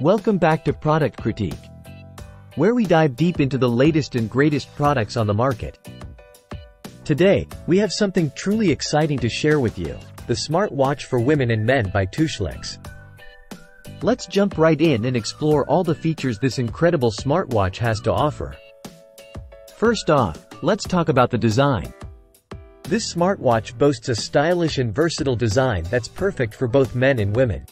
Welcome back to Product Critique, where we dive deep into the latest and greatest products on the market. Today, we have something truly exciting to share with you, the smartwatch for women and men by TOUCHELEX. Let's jump right in and explore all the features this incredible smartwatch has to offer. First off, let's talk about the design. This smartwatch boasts a stylish and versatile design that's perfect for both men and women.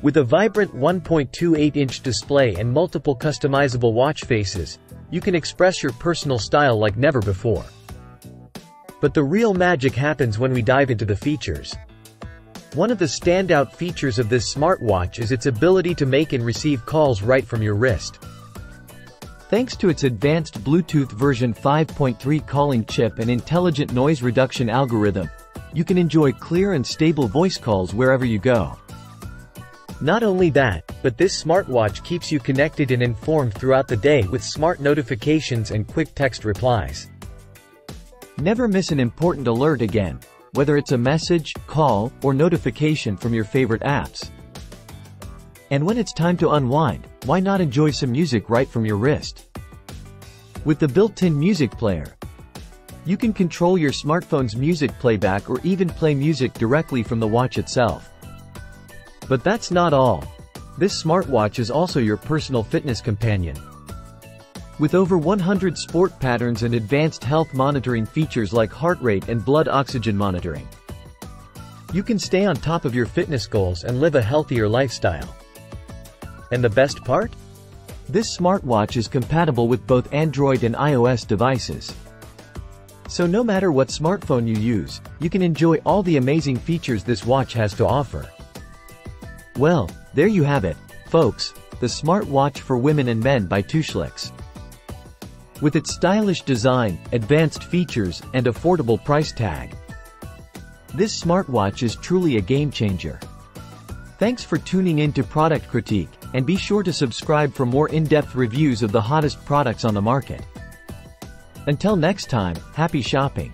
With a vibrant 1.28-inch display and multiple customizable watch faces, you can express your personal style like never before. But the real magic happens when we dive into the features. One of the standout features of this smartwatch is its ability to make and receive calls right from your wrist. Thanks to its advanced Bluetooth version 5.3 calling chip and intelligent noise reduction algorithm, you can enjoy clear and stable voice calls wherever you go. Not only that, but this smartwatch keeps you connected and informed throughout the day with smart notifications and quick text replies. Never miss an important alert again, whether it's a message, call, or notification from your favorite apps. And when it's time to unwind, why not enjoy some music right from your wrist? With the built-in music player, you can control your smartphone's music playback or even play music directly from the watch itself. But that's not all. This smartwatch is also your personal fitness companion. With over 100 sport patterns and advanced health monitoring features like heart rate and blood oxygen monitoring, you can stay on top of your fitness goals and live a healthier lifestyle. And the best part? This smartwatch is compatible with both Android and iOS devices. So no matter what smartphone you use, you can enjoy all the amazing features this watch has to offer. Well, there you have it, folks, the smartwatch for women and men by TOUCHELEX. With its stylish design, advanced features, and affordable price tag, this smartwatch is truly a game changer. Thanks for tuning in to Product Critique, and be sure to subscribe for more in-depth reviews of the hottest products on the market. Until next time, happy shopping!